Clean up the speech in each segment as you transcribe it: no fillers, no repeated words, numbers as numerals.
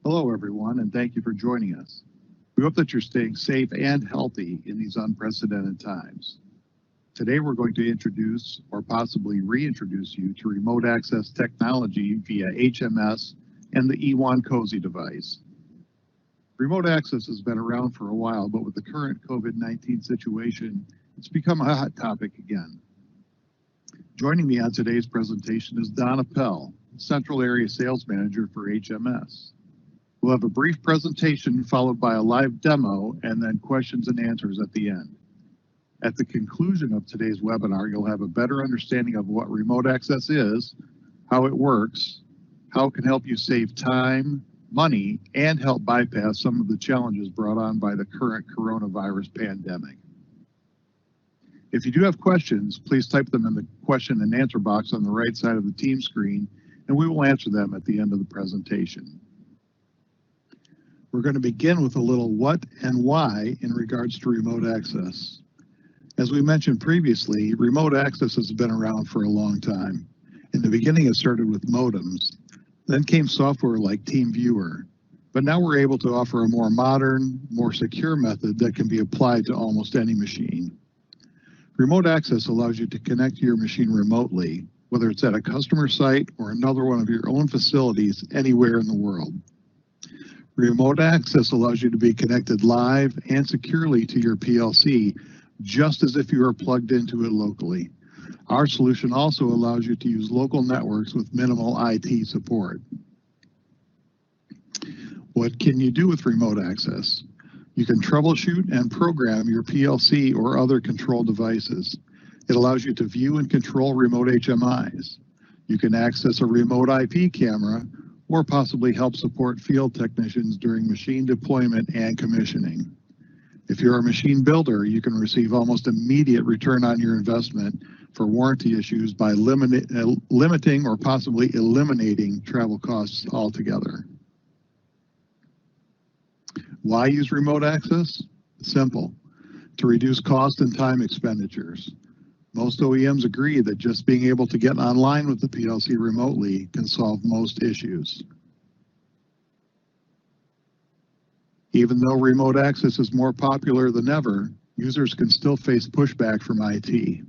Hello, everyone, and thank you for joining us. We hope that you're staying safe and healthy in these unprecedented times. Today, we're going to introduce or possibly reintroduce you to remote access technology via HMS and the Ewon Cosy device. Remote access has been around for a while, but with the current COVID-19 situation, it's become a hot topic again. Joining me on today's presentation is Donna Pell, Central Area Sales Manager for HMS. We'll have a brief presentation followed by a live demo and then questions and answers at the end. At the conclusion of today's webinar, you'll have a better understanding of what remote access is, how it works, how it can help you save time, money, and help bypass some of the challenges brought on by the current coronavirus pandemic. If you do have questions, please type them in the question and answer box on the right side of the team screen, and we will answer them at the end of the presentation. We're going to begin with a little what and why in regards to remote access. As we mentioned previously, remote access has been around for a long time. In the beginning, it started with modems. Then came software like TeamViewer. But now we're able to offer a more modern, more secure method that can be applied to almost any machine. Remote access allows you to connect to your machine remotely, whether it's at a customer site or another one of your own facilities anywhere in the world. Remote access allows you to be connected live and securely to your PLC, just as if you are plugged into it locally. Our solution also allows you to use local networks with minimal IT support. What can you do with remote access? You can troubleshoot and program your PLC or other control devices. It allows you to view and control remote HMIs. You can access a remote IP camera or possibly help support field technicians during machine deployment and commissioning. If you're a machine builder, you can receive almost immediate return on your investment for warranty issues by limiting or possibly eliminating travel costs altogether. Why use remote access? Simple, to reduce cost and time expenditures. Most OEMs agree that just being able to get online with the PLC remotely can solve most issues. Even though remote access is more popular than ever, users can still face pushback from IT.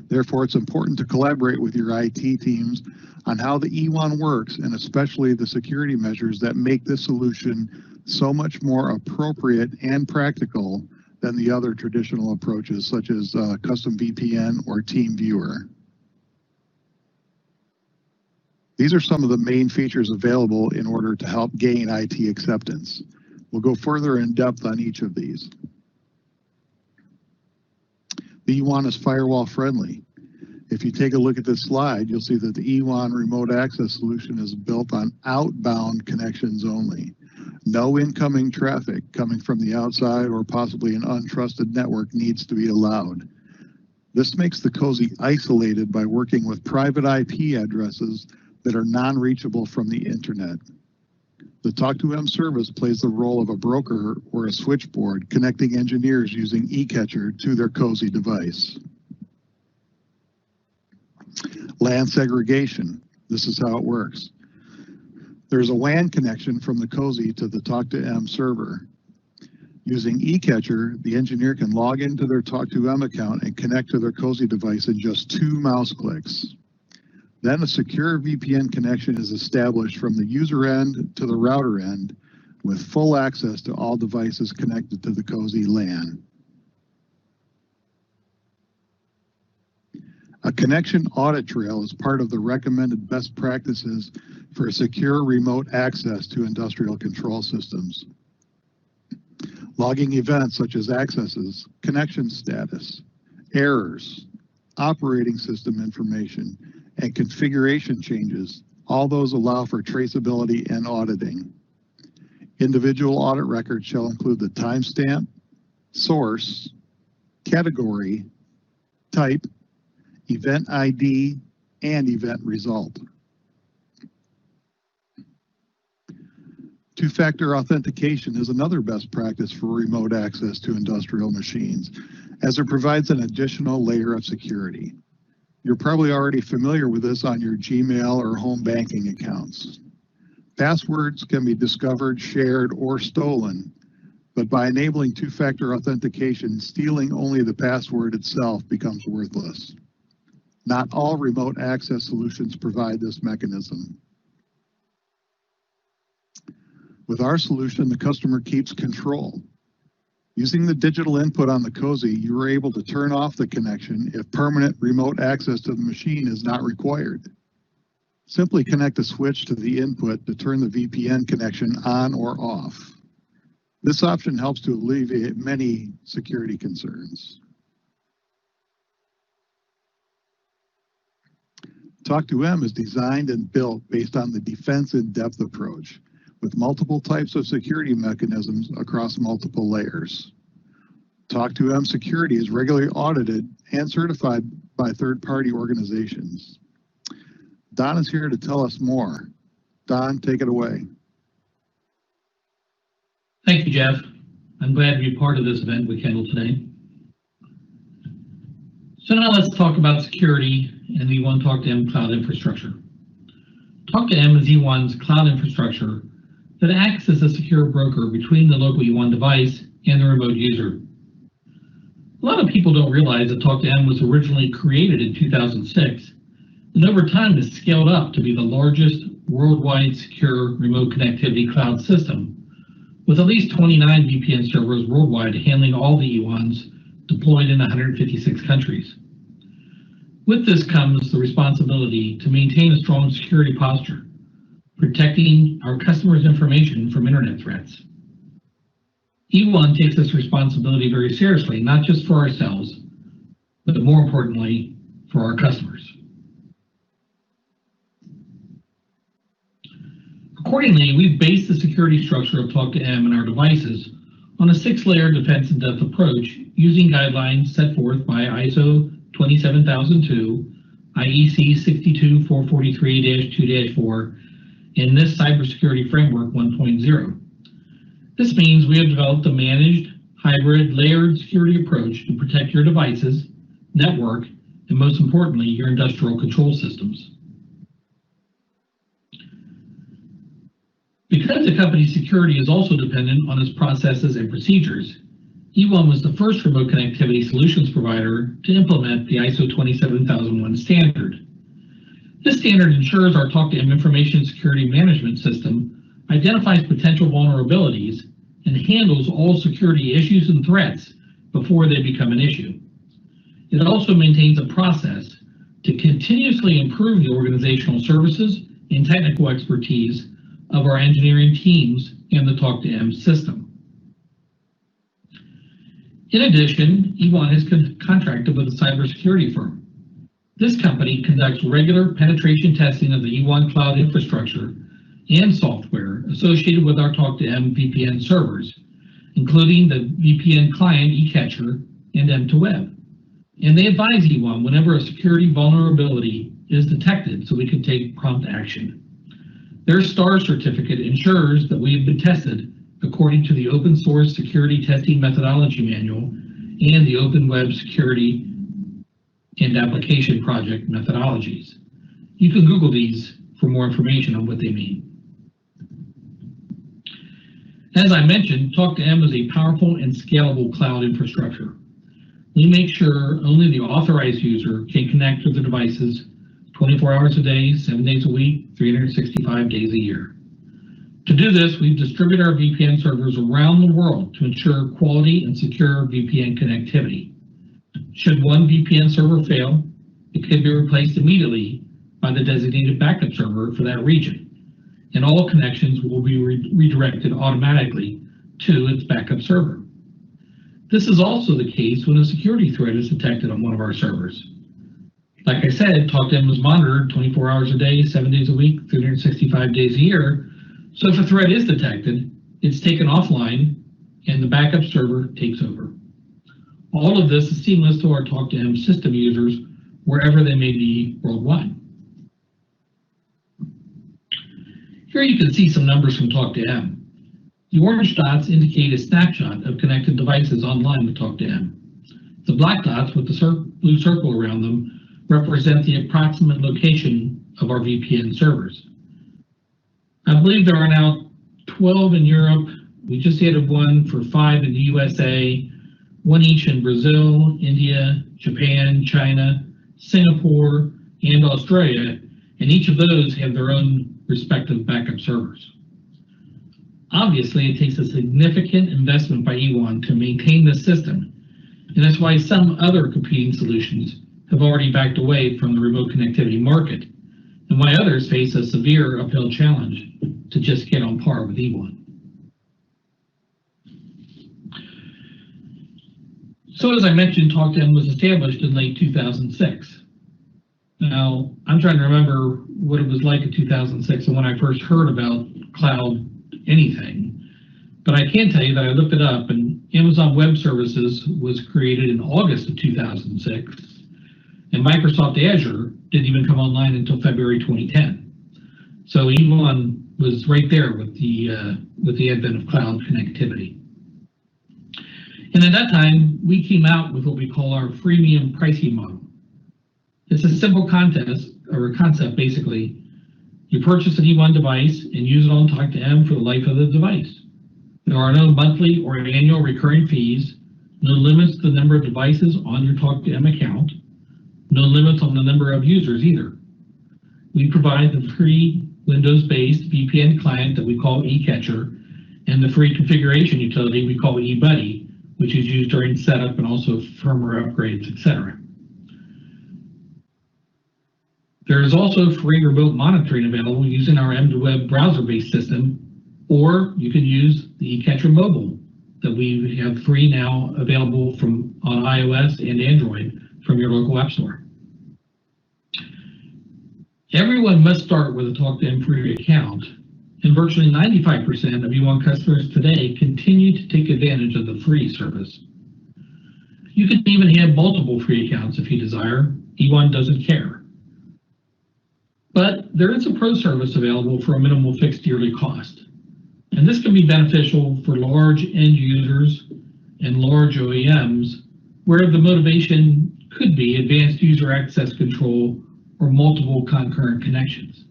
Therefore, it's important to collaborate with your IT teams on how the Ewon works and especially the security measures that make this solution so much more appropriate and practical than the other traditional approaches such as custom VPN or TeamViewer. These are some of the main features available in order to help gain IT acceptance. We'll go further in depth on each of these. The Ewon is firewall friendly. If you take a look at this slide, you'll see that the Ewon remote access solution is built on outbound connections only. No incoming traffic coming from the outside or possibly an untrusted network needs to be allowed. This makes the Cosy isolated by working with private IP addresses that are non-reachable from the internet. The Talk2M service plays the role of a broker or a switchboard connecting engineers using eCatcher to their Cosy device. LAN segregation. This is how it works. There's a WAN connection from the Cosy to the Talk2M server. Using eCatcher, the engineer can log into their Talk2M account and connect to their Cosy device in just 2 mouse clicks. Then a secure VPN connection is established from the user end to the router end with full access to all devices connected to the Cosy LAN. A connection audit trail is part of the recommended best practices for secure remote access to industrial control systems. Logging events such as accesses, connection status, errors, operating system information, and configuration changes, all those allow for traceability and auditing. Individual audit records shall include the timestamp, source, category, type, event ID, and event result. Two-factor authentication is another best practice for remote access to industrial machines, as it provides an additional layer of security. You're probably already familiar with this on your Gmail or home banking accounts. Passwords can be discovered, shared, or stolen, but by enabling two-factor authentication, stealing only the password itself becomes worthless. Not all remote access solutions provide this mechanism. With our solution, the customer keeps control. Using the digital input on the Cosy, you are able to turn off the connection if permanent remote access to the machine is not required. Simply connect a switch to the input to turn the VPN connection on or off. This option helps to alleviate many security concerns. Talk2M is designed and built based on the defense in-depth approach, with multiple types of security mechanisms across multiple layers. Talk2M security is regularly audited and certified by third-party organizations. Don is here to tell us more. Don, take it away. Thank you, Jeff. I'm glad to be part of this Event-Kendall today. So now let's talk about security and the Ewon Talk2M cloud infrastructure. Talk2M is Ewon's cloud infrastructure that acts as a secure broker between the local Ewon device and the remote user. A lot of people don't realize that Talk2M was originally created in 2006, and over time has scaled up to be the largest worldwide secure remote connectivity cloud system, with at least 29 VPN servers worldwide handling all the Ewons deployed in 156 countries. With this comes the responsibility to maintain a strong security posture, protecting our customers' information from internet threats. Ewon takes this responsibility very seriously, not just for ourselves, but more importantly, for our customers. Accordingly, we've based the security structure of Talk2M and our devices on a 6-layer defense in-depth approach using guidelines set forth by ISO 27002, IEC 62443-2-4, and NIST Cybersecurity Framework 1.0. This means we have developed a managed, hybrid, layered security approach to protect your devices, network, and most importantly, your industrial control systems. Because the company's security is also dependent on its processes and procedures, Ewon was the first remote connectivity solutions provider to implement the ISO 27001 standard. This standard ensures our Talk2M information security management system identifies potential vulnerabilities and handles all security issues and threats before they become an issue. It also maintains a process to continuously improve the organizational services and technical expertise of our engineering teams and the Talk2M system. In addition, Ewon has contracted with a cybersecurity firm. This company conducts regular penetration testing of the Ewon cloud infrastructure and software associated with our Talk2M VPN servers, including the VPN client eCatcher and M2Web. And they advise Ewon whenever a security vulnerability is detected so we can take prompt action. Their STAR certificate ensures that we have been tested according to the open source security testing methodology manual and the open web security and application project methodologies. You can Google these for more information on what they mean. As I mentioned, Talk2M is a powerful and scalable cloud infrastructure. We make sure only the authorized user can connect to the devices 24 hours a day, 7 days a week, 365 days a year. To do this, we've distributed our VPN servers around the world to ensure quality and secure VPN connectivity. Should one VPN server fail, it can be replaced immediately by the designated backup server for that region, and all connections will be redirected automatically to its backup server. This is also the case when a security threat is detected on one of our servers. Like I said, Talk2M is monitored 24 hours a day, 7 days a week, 365 days a year. So if a threat is detected, it's taken offline and the backup server takes over. All of this is seamless to our Talk2M system users wherever they may be worldwide. Here you can see some numbers from Talk2M. The orange dots indicate a snapshot of connected devices online with Talk2M. The black dots with the blue circle around them represent the approximate location of our VPN servers. I believe there are now 12 in Europe. We just added one for 5 in the USA, one each in Brazil, India, Japan, China, Singapore, and Australia, and each of those have their own respective backup servers. Obviously, it takes a significant investment by Ewon to maintain the system, and that's why some other competing solutions have already backed away from the remote connectivity market, and why others face a severe uphill challenge to just get on par with Ewon. So as I mentioned, TalkToM was established in late 2006. Now, I'm trying to remember what it was like in 2006 and when I first heard about cloud anything. But I can tell you that I looked it up, and Amazon Web Services was created in August of 2006, and Microsoft Azure didn't even come online until February 2010. So Ewon was right there with the advent of cloud connectivity. And at that time, we came out with what we call our freemium pricing model. It's a simple concept basically. You purchase an Ewon device and use it on TalkToM for the life of the device. There are no monthly or annual recurring fees, no limits to the number of devices on your TalkToM account, no limits on the number of users either. We provide the free Windows-based VPN client that we call eCatcher, and the free configuration utility we call eBuddy, which is used during setup and also firmware upgrades, etc. There is also free remote monitoring available using our M2Web browser-based system, or you can use the eCatcher Mobile that we have free now available on iOS and Android from your local app store. Everyone must start with a TalkToM free account, and virtually 95% of Ewon customers today continue to take advantage of the free service. You can even have multiple free accounts if you desire. Ewon doesn't care. But there is a pro service available for a minimal fixed yearly cost. And this can be beneficial for large end users and large OEMs where the motivation could be advanced user access control or multiple concurrent connections.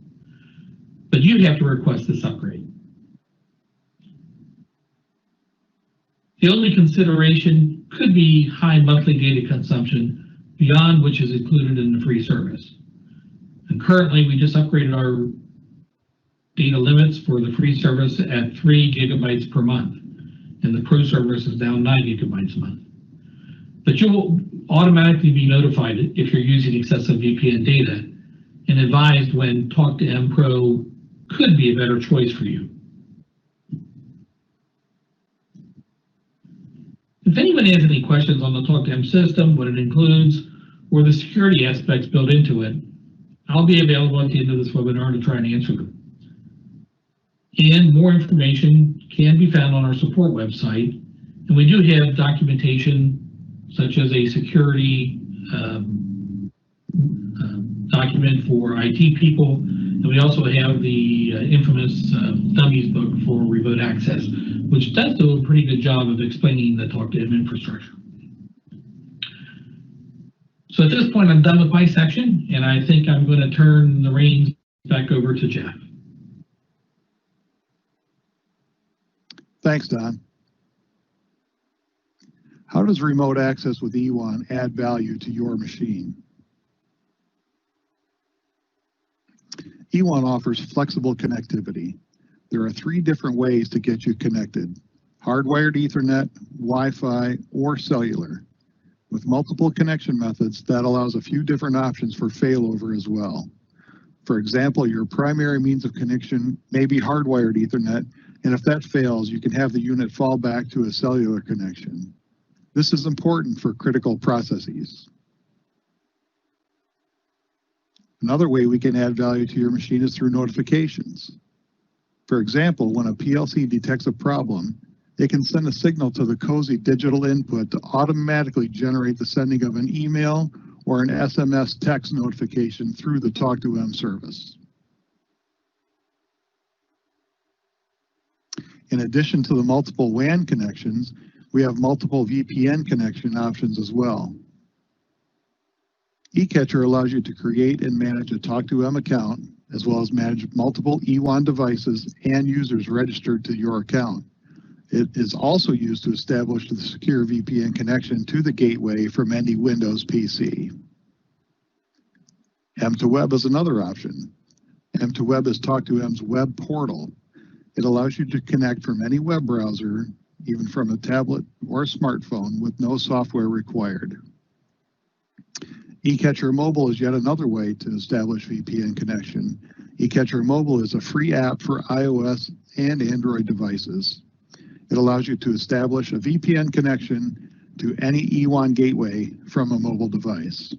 But you have to request this upgrade. The only consideration could be high monthly data consumption beyond which is included in the free service. And currently, we just upgraded our data limits for the free service at 3 gigabytes per month, and the pro service is now 9 gigabytes a month. But you will automatically be notified if you're using excessive VPN data and advised when TalkToM Pro could be a better choice for you. If anyone has any questions on the TalkToM system, what it includes, or the security aspects built into it, I'll be available at the end of this webinar to try and answer them. And more information can be found on our support website, and we do have documentation such as a security document for IT people, and we also have the infamous dummies book for remote access, which does do a pretty good job of explaining the TalkToM infrastructure. So at this point, I'm done with my section, and I think I'm going to turn the reins back over to Jeff. Thanks, Don. How does remote access with Ewon add value to your machine? Ewon offers flexible connectivity. There are 3 different ways to get you connected: hardwired Ethernet, Wi-Fi, or cellular. With multiple connection methods, that allows a few different options for failover as well. For example, your primary means of connection may be hardwired Ethernet, and if that fails, you can have the unit fall back to a cellular connection. This is important for critical processes. Another way we can add value to your machine is through notifications. For example, when a PLC detects a problem, it can send a signal to the Cosy digital input to automatically generate the sending of an email or an SMS text notification through the TalkToM service. In addition to the multiple WAN connections, we have multiple VPN connection options as well. eCatcher allows you to create and manage a Talk2M account, as well as manage multiple Ewon devices and users registered to your account. It is also used to establish the secure VPN connection to the gateway from any Windows PC. M2Web is another option. M2Web is Talk2M's web portal. It allows you to connect from any web browser, even from a tablet or a smartphone, with no software required. eCatcher Mobile is yet another way to establish VPN connection. eCatcher Mobile is a free app for iOS and Android devices. It allows you to establish a VPN connection to any Ewon gateway from a mobile device.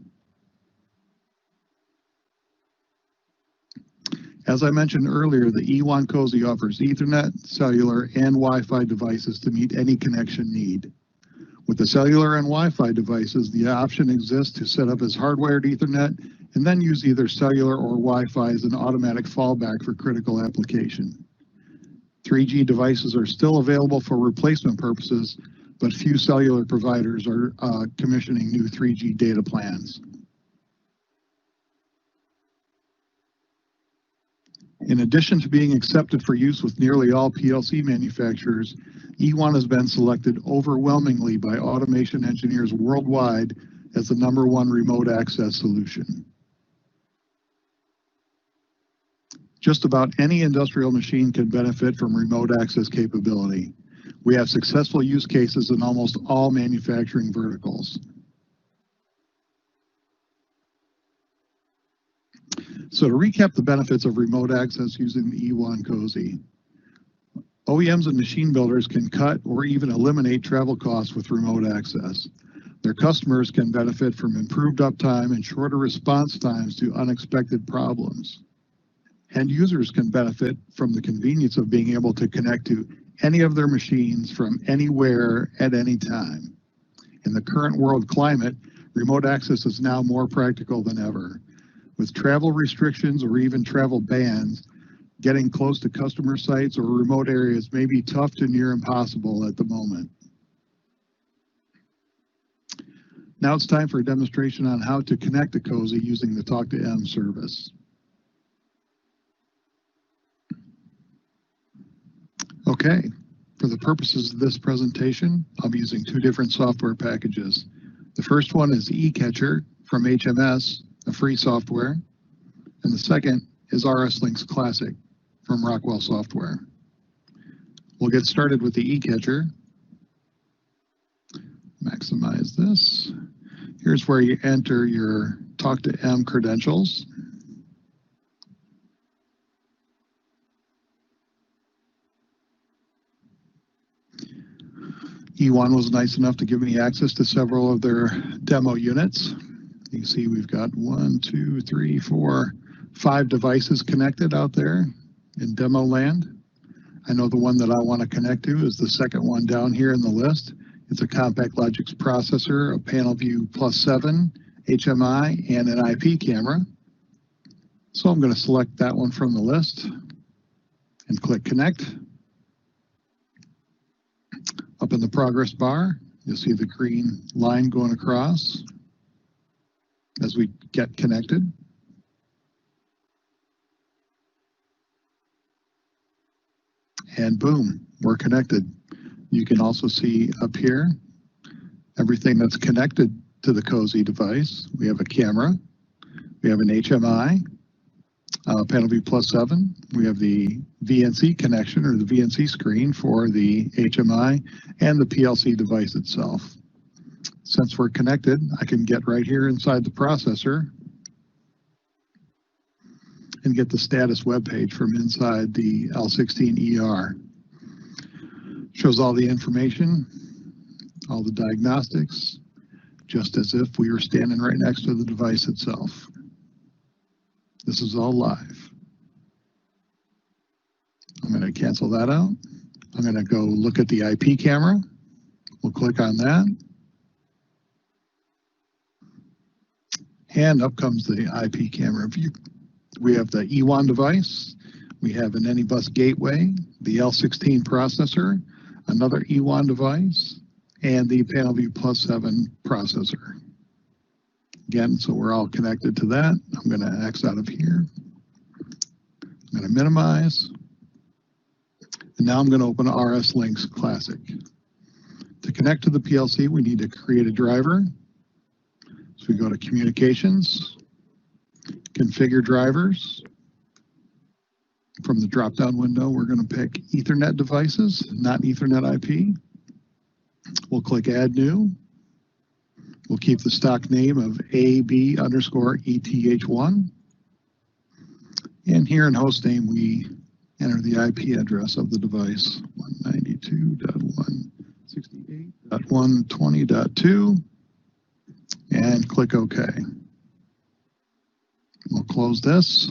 As I mentioned earlier, the Ewon Cosy offers Ethernet, cellular, and Wi-Fi devices to meet any connection need. With the cellular and Wi-Fi devices, the option exists to set up as hardwired Ethernet and then use either cellular or Wi-Fi as an automatic fallback for critical application. 3G devices are still available for replacement purposes, but few cellular providers are commissioning new 3G data plans. In addition to being accepted for use with nearly all PLC manufacturers, Ewon has been selected overwhelmingly by automation engineers worldwide as the #1 remote access solution. Just about any industrial machine can benefit from remote access capability. We have successful use cases in almost all manufacturing verticals. So to recap the benefits of remote access using the Ewon Cosy, OEMs and machine builders can cut or even eliminate travel costs with remote access. Their customers can benefit from improved uptime and shorter response times to unexpected problems. End users can benefit from the convenience of being able to connect to any of their machines from anywhere at any time. In the current world climate, remote access is now more practical than ever. With travel restrictions or even travel bans, getting close to customer sites or remote areas may be tough to near impossible at the moment. Now it's time for a demonstration on how to connect to Cosy using the Talk2M service. Okay, for the purposes of this presentation, I'll be using two different software packages. The first one is eCatcher from HMS, a free software, and the second is RS-Links Classic from Rockwell Software. We'll get started with the eCatcher. Maximize this. Here's where you enter your Talk2M credentials. Ewon was nice enough to give me access to several of their demo units. You can see we've got 1, 2, 3, 4, 5 devices connected out there in demo land. I know the one that I want to connect to is the second one down here in the list. It's a CompactLogix processor, a PanelView +7, HMI, and an IP camera. So I'm going to select that one from the list and click Connect. Up in the progress bar, you'll see the green line going across as we get connected. And boom, we're connected. You can also see up here everything that's connected to the Cosy device. We have a camera, we have an HMI, PanelView +7. We have the VNC connection or the VNC screen for the HMI and the PLC device itself. Since we're connected, I can get right here inside the processor and get the status web page from inside the L16ER. Shows all the information, all the diagnostics, just as if we were standing right next to the device itself. This is all live. I'm going to cancel that out. I'm going to go look at the IP camera. We'll click on that. And up comes the IP camera view. We have the Ewon device. We have an AnyBus gateway, the L16 processor, another Ewon device, and the PanelView +7 processor. Again, so we're all connected to that. I'm going to X out of here. I'm going to minimize. And now I'm going to open RS Links Classic. To connect to the PLC, we need to create a driver. So we go to Communications, Configure Drivers. From the drop-down window, we're going to pick Ethernet devices, not Ethernet IP. We'll click Add New. We'll keep the stock name of AB_ETH1. And here in hostname, we enter the IP address of the device, 192.168.120.2, and click OK. We'll close this.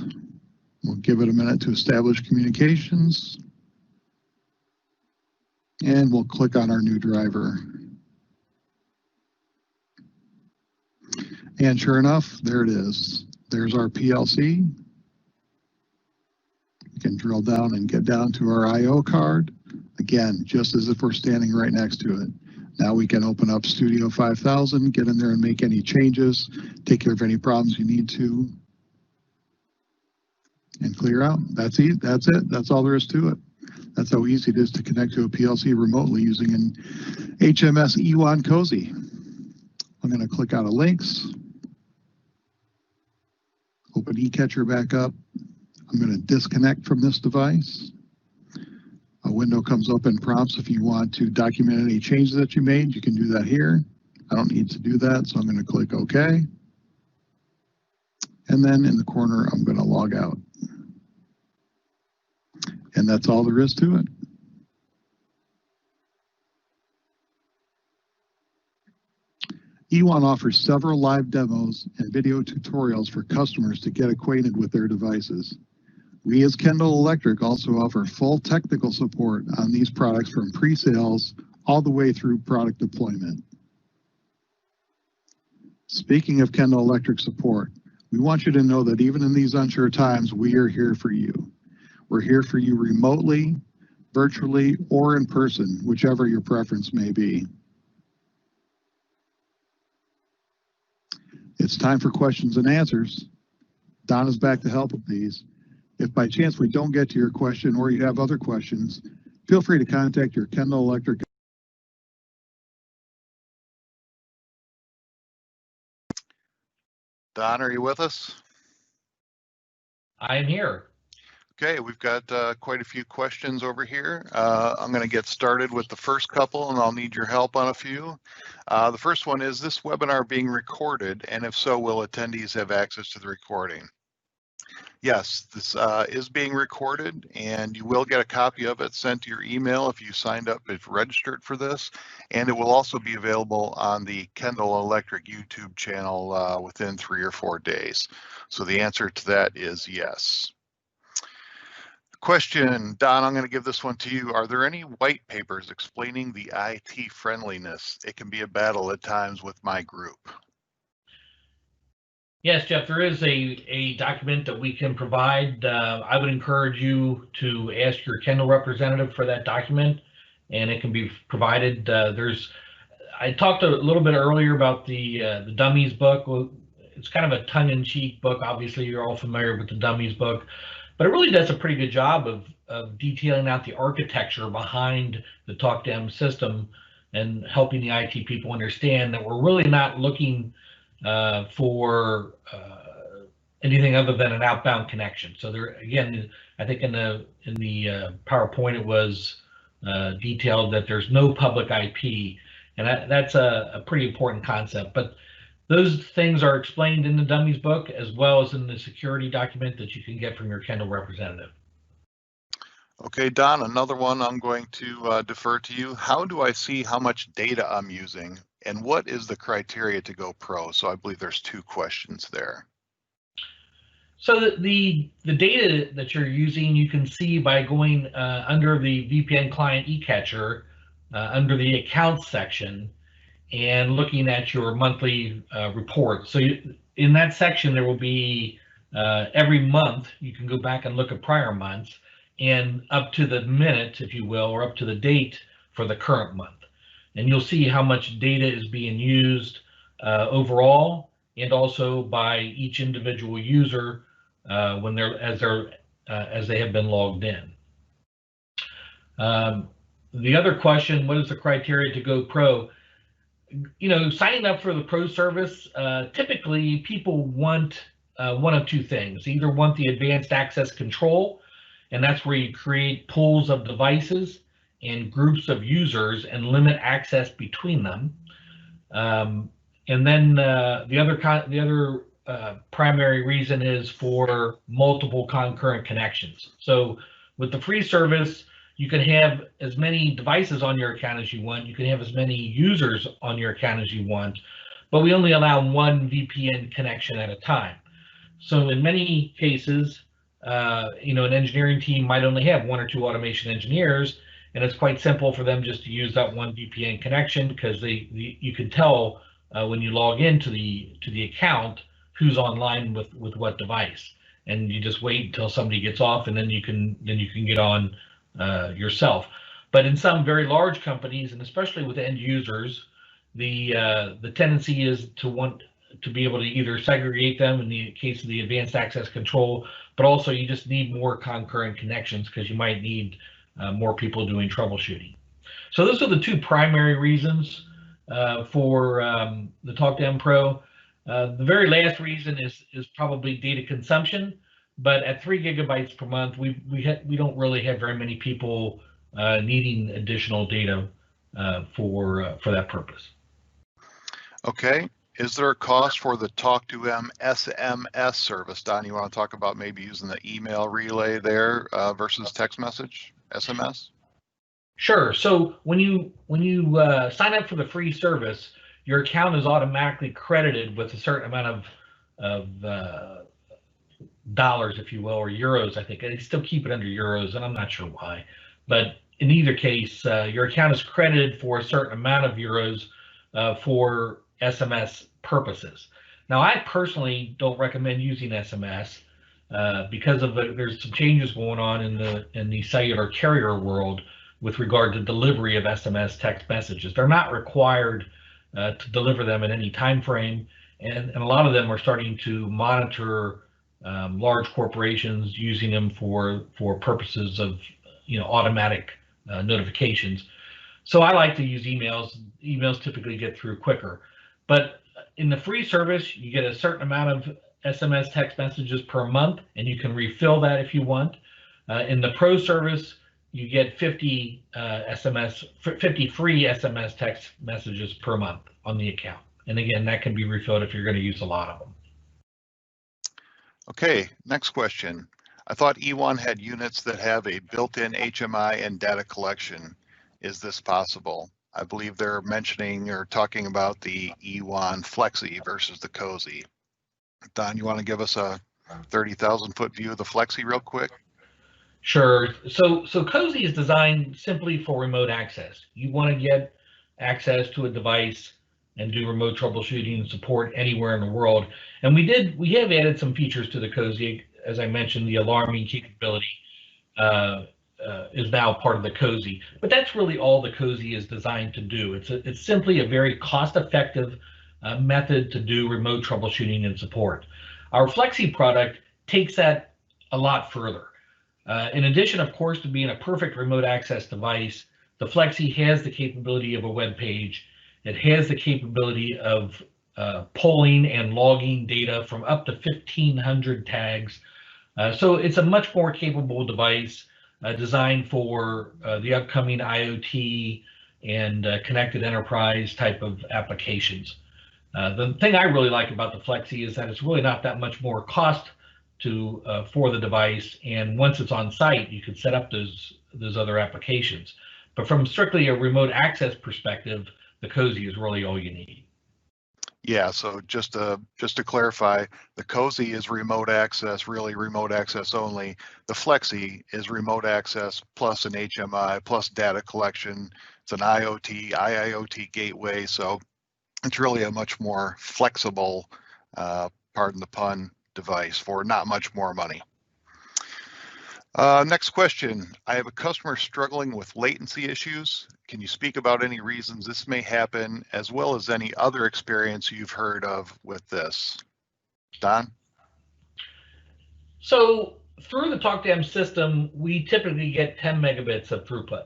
We'll give it a minute to establish communications. And we'll click on our new driver. And sure enough, there it is. There's our PLC. We can drill down and get down to our I/O card. Again, just as if we're standing right next to it. Now we can open up Studio 5000, get in there and make any changes, take care of any problems you need to, and clear out. That's it. That's all there is to it. That's how easy it is to connect to a PLC remotely using an HMS Ewon Cosy. I'm going to click out of links, open eCatcher back up. I'm going to disconnect from this device. A window comes up and prompts if you want to document any changes that you made. You can do that here. I don't need to do that, so I'm going to click OK. And then in the corner, I'm going to log out. And that's all there is to it. Ewon offers several live demos and video tutorials for customers to get acquainted with their devices. We as Kendall Electric also offer full technical support on these products from pre-sales all the way through product deployment. Speaking of Kendall Electric support, we want you to know that even in these unsure times, we are here for you. We're here for you remotely, virtually, or in person, whichever your preference may be. It's time for questions and answers. Donna's back to help with these. If by chance we don't get to your question or you have other questions, feel free to contact your Kendall Electric. Don, are you with us? I am here. Okay, we've got quite a few questions over here. I'm going to get started with the first couple, and I'll need your help on a few. The first one is this webinar being recorded, and if so, will attendees have access to the recording? Yes, this is being recorded, and you will get a copy of it sent to your email if you signed up, if registered for this, and it will also be available on the Kendall Electric YouTube channel within 3 or 4 days. So the answer to that is yes. Question, Don, I'm going to give this one to you. Are there any white papers explaining the IT friendliness? It can be a battle at times with my group. Yes, Jeff, there is a document that we can provide. I would encourage you to ask your Kendall representative for that document, and it can be provided. I talked a little bit earlier about the Dummies book. Well, it's kind of a tongue-in-cheek book. Obviously, you're all familiar with the Dummies book, but it really does a pretty good job of detailing out the architecture behind the Talk2M system and helping the IT people understand that we're really not looking for anything other than an outbound connection. So there, again, I think in the PowerPoint it was detailed that there's no public IP, and that's a pretty important concept. But those things are explained in the Dummies book as well as in the security document that you can get from your Kendall representative. Okay, Don, another one I'm going to defer to you. How do I see how much data I'm using, and what is the criteria to go pro? So I believe there's 2 questions there. So the data that you're using, you can see by going under the VPN client eCatcher, under the accounts section, and looking at your monthly report. So in that section, there will be every month, you can go back and look at prior months and up to the minute, if you will, or up to the date for the current month. And you'll see how much data is being used overall and also by each individual user when as they have been logged in. The other question, what is the criteria to go pro? Signing up for the pro service, typically people want one of two things. Either want the advanced access control, and that's where you create pools of devices and groups of users and limit access between them. And then the other primary reason is for multiple concurrent connections. So with the free service, you can have as many devices on your account as you want. You can have as many users on your account as you want, but we only allow one VPN connection at a time. So in many cases, an engineering team might only have one or two automation engineers, and it's quite simple for them just to use that one VPN connection, because you can tell when you log into the account who's online with what device, and you just wait until somebody gets off, and then you can get on yourself. But in some very large companies, and especially with end users, the tendency is to want to be able to either segregate them in the case of the advanced access control, but also you just need more concurrent connections because you might need more people doing troubleshooting. So those are the two primary reasons for the Talk to M Pro. The very last reason is probably data consumption, but at 3 gigabytes per month, we don't really have very many people needing additional data for that purpose. Okay. Is there a cost for the Talk to M SMS service? Don, you want to talk about maybe using the email relay there versus text message, SMS? Sure. So when you sign up for the free service, your account is automatically credited with a certain amount of dollars, if you will, or euros. I think they still keep it under euros, and I'm not sure why. But in either case, your account is credited for a certain amount of euros for SMS purposes. Now, I personally don't recommend using SMS because there's some changes going on in the cellular carrier world with regard to delivery of SMS text messages. They're not required to deliver them in any time frame, and a lot of them are starting to monitor large corporations using them for purposes of automatic notifications. So I like to use emails. Emails typically get through quicker. But in the free service, you get a certain amount of SMS text messages per month, and you can refill that if you want. In the pro service, you get 50 free SMS text messages per month on the account. And again, that can be refilled if you're going to use a lot of them. Okay, next question. I thought Ewon had units that have a built-in HMI and data collection. Is this possible? I believe they're mentioning or talking about the Ewon Flexi versus the Cosy. Don, you want to give us a 30,000 foot view of the Flexi real quick? Sure. So Cosy is designed simply for remote access. You want to get access to a device and do remote troubleshooting and support anywhere in the world. And we have added some features to the Cosy. As I mentioned, the alarming capability is now part of the Cosy, but that's really all the Cosy is designed to do. It's simply a very cost-effective method to do remote troubleshooting and support. Our Flexi product takes that a lot further. In addition, of course, to being a perfect remote access device, the Flexi has the capability of a web page. It has the capability of pulling and logging data from up to 1,500 tags. So it's a much more capable device designed for the upcoming IoT and connected enterprise type of applications. The thing I really like about the Flexi is that it's really not that much more cost for the device, and once it's on site, you can set up those other applications. But from strictly a remote access perspective, the Cosy is really all you need. Yeah, so just to clarify, the Cosy is remote access, really remote access only. The Flexi is remote access plus an HMI plus data collection. It's an IoT, IIoT gateway, so it's really a much more flexible, pardon the pun, device for not much more money. Next question. I have a customer struggling with latency issues. Can you speak about any reasons this may happen, as well as any other experience you've heard of with this? Don? So through the TalkDam system, we typically get 10 megabits of throughput.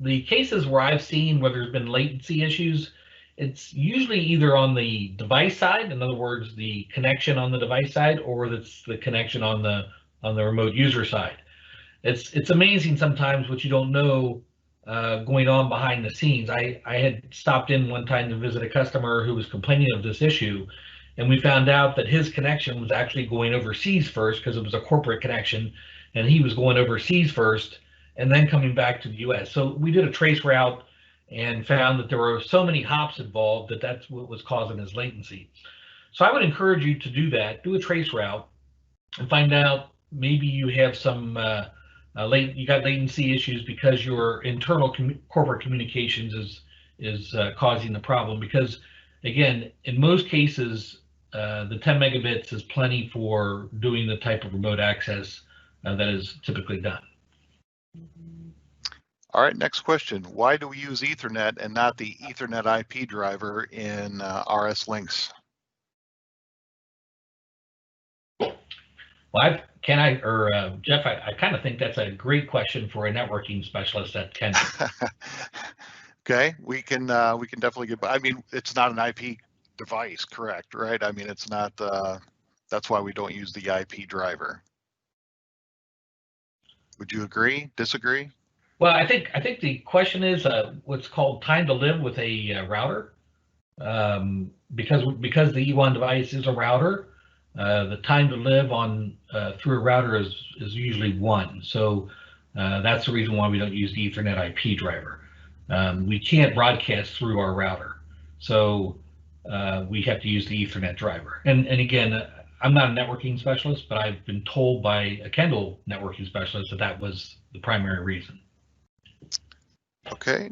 The cases where I've seen where there's been latency issues, it's usually either on the device side, in other words, the connection on the device side, or it's the connection on the remote user side. It's amazing sometimes what you don't know going on behind the scenes. I had stopped in one time to visit a customer who was complaining of this issue, and we found out that his connection was actually going overseas first because it was a corporate connection, and he was going overseas first and then coming back to the US. So we did a trace route and found that there were so many hops involved that that's what was causing his latency. So I would encourage you to do that, do a trace route and find out maybe you have some you got latency issues because your internal corporate communications is causing the problem. Because again, in most cases, the 10 megabits is plenty for doing the type of remote access that is typically done. All right, next question. Why do we use Ethernet and not the Ethernet IP driver in RS links? Well, Jeff, I kind of think that's a great question for a networking specialist at Kendall. Okay, we can definitely get. I mean, it's not an IP device, correct? Right? I mean, it's not. That's why we don't use the IP driver. Would you agree? Disagree? Well, I think the question is what's called time to live with a router, because the Ewon device is a router. The time to live on through a router is usually 1. So that's the reason why we don't use the Ethernet IP driver. We can't broadcast through our router, so we have to use the Ethernet driver. And again, I'm not a networking specialist, but I've been told by a Kendall networking specialist that was the primary reason. Okay.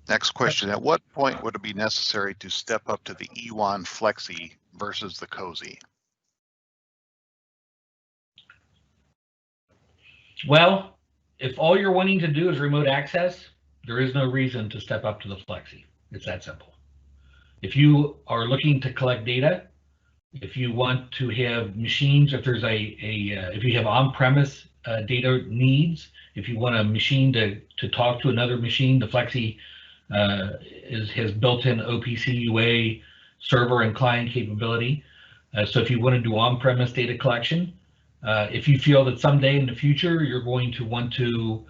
Next question. At what point would it be necessary to step up to the Ewon Flexi versus the Cosy? Well, if all you're wanting to do is remote access, there is no reason to step up to the Flexi. It's that simple. If you are looking to collect data, if you want to have machines, if there's if you have on-premise data needs, if you want a machine to talk to another machine, the Flexi has built-in OPC UA server and client capability. So if you want to do on-premise data collection, if you feel that someday in the future you're going to want to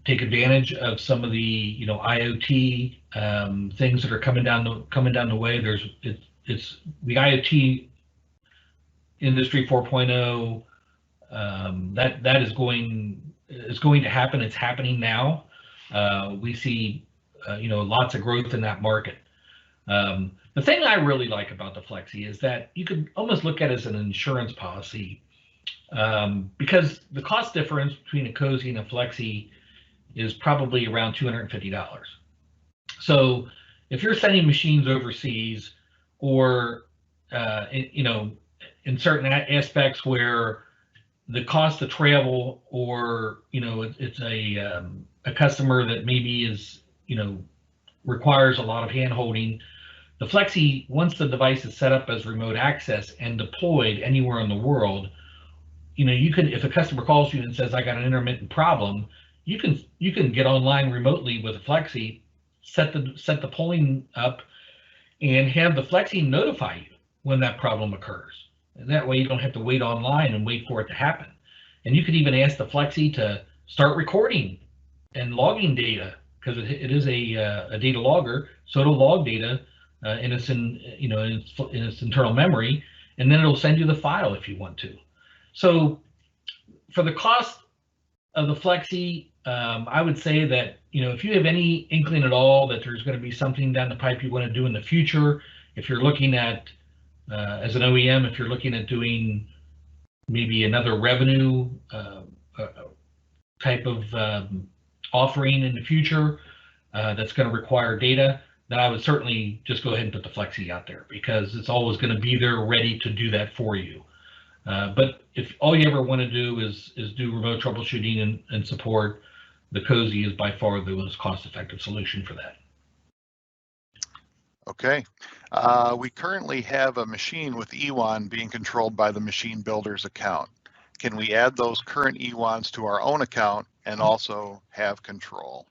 take advantage of some of the IoT things that are coming down the way, it's the IoT industry 4.0. That is going to happen. It's happening now. We see lots of growth in that market. The thing I really like about the Flexi is that you could almost look at it as an insurance policy, because the cost difference between a Cosy and a Flexi is probably around $250. So if you're sending machines overseas, or in certain aspects where the cost of travel, or it's a customer that maybe is requires a lot of hand holding, the Flexi, once the device is set up as remote access and deployed anywhere in the world, you can, if a customer calls you and says, I got an intermittent problem, you can get online remotely with a Flexi, set the polling up, and have the Flexi notify you when that problem occurs. And that way you don't have to wait online and wait for it to happen. And you could even ask the Flexi to start recording and logging data, because it is a data logger, so it'll log data in its internal memory, and then it'll send you the file if you want to. So for the cost of the Flexi, I would say that if you have any inkling at all that there's going to be something down the pipe you want to do in the future, if you're looking at as an OEM, if you're looking at doing maybe another revenue type of offering in the future that's going to require data, then I would certainly just go ahead and put the Flexi out there, because it's always going to be there ready to do that for you. But if all you ever want to do is do remote troubleshooting and support, the Cosy is by far the most cost-effective solution for that. Okay. We currently have a machine with Ewon being controlled by the machine builder's account. Can we add those current Ewons to our own account and also have control?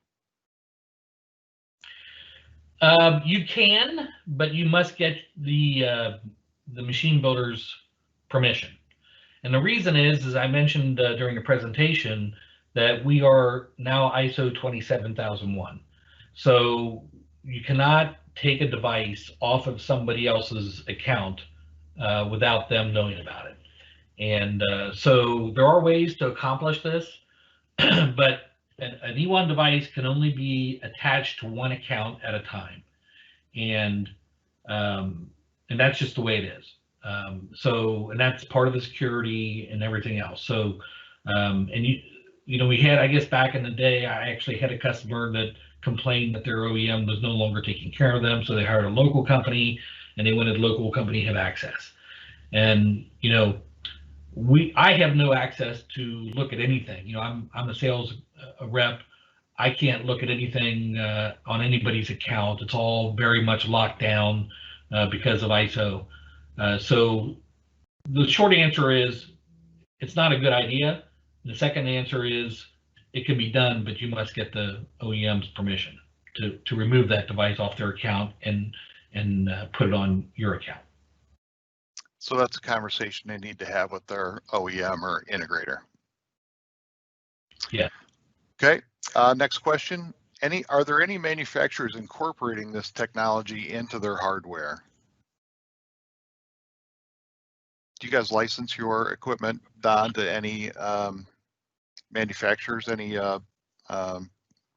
You can, but you must get the machine builder's permission. And the reason is, as I mentioned during the presentation, that we are now ISO 27001. So you cannot take a device off of somebody else's account without them knowing about it. And so there are ways to accomplish this, but an Ewon device can only be attached to one account at a time, and that's just the way it is. And that's part of the security and everything else. So, and you know, we had, I guess back in the day, I actually had a customer that complained that their OEM was no longer taking care of them, so they hired a local company, and they wanted the local company to have access. And you know, I have no access to look at anything. You know, I'm a sales rep. I can't look at anything on anybody's account. It's all very much locked down because of ISO. So the short answer is it's not a good idea. The second answer is it can be done, but you must get the OEM's permission to remove that device off their account and put it on your account. So that's a conversation they need to have with their OEM or integrator. Yeah. Okay. Next question. Are there any manufacturers incorporating this technology into their hardware? Do you guys license your equipment, Don, to any manufacturers, any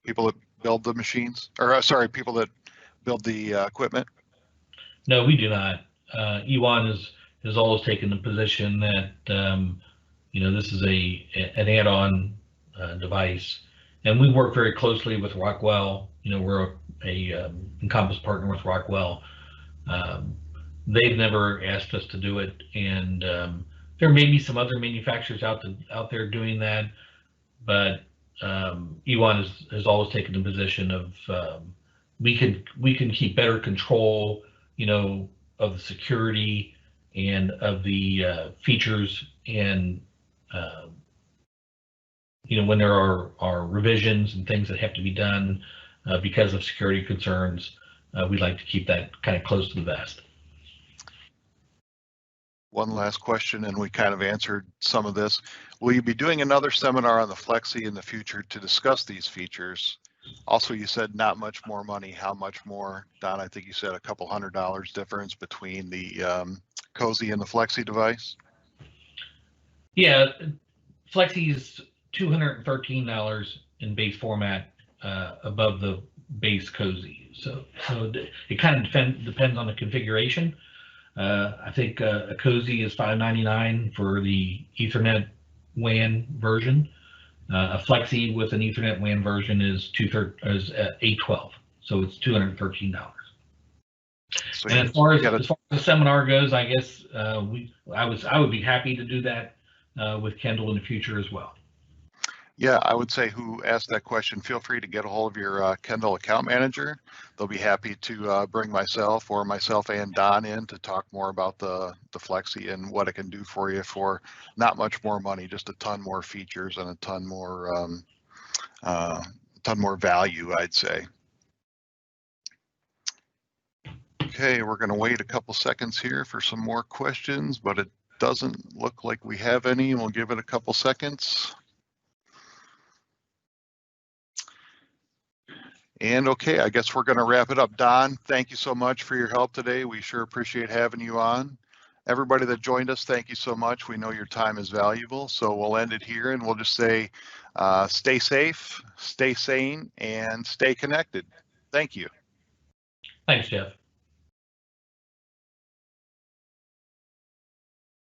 people that build the machines, or sorry, people that build the equipment? No, we do not. Ewon has always taken the position that you know, this is an add-on device, and we work very closely with Rockwell. You know, we're a Encompass partner with Rockwell. They've never asked us to do it, and there may be some other manufacturers out there doing that, but Ewon has always taken the position of we can keep better control, you know, of the security and of the features, and you know, when there are revisions and things that have to be done because of security concerns, we like to keep that kind of close to the vest. One last question, and we kind of answered some of this. Will you be doing another seminar on the Flexi in the future to discuss these features? Also, you said not much more money. How much more, Don? I think you said a couple $100 difference between the Cosy and the Flexi device. Yeah, Flexi is $213 in base format above the base Cosy. So it kind of depends on the configuration. I think a Cosy is $599 for the Ethernet WAN version. A Flexi with an Ethernet WAN version is $812, so it's $213. So and as far as the seminar goes, I guess I would be happy to do that with Kendall in the future as well. Yeah, I would say who asked that question, feel free to get a hold of your Kendall account manager. They'll be happy to bring myself and Don in to talk more about the Flexi and what it can do for you for not much more money, just a ton more features and a ton more value, I'd say. Okay, we're going to wait a couple seconds here for some more questions, but it doesn't look like we have any. We'll give it a couple seconds. And okay, I guess we're going to wrap it up. Don, thank you so much for your help today. We sure appreciate having you on. Everybody that joined us, thank you so much. We know your time is valuable, so we'll end it here and we'll just say stay safe, stay sane, and stay connected. Thank you. Thanks, Jeff.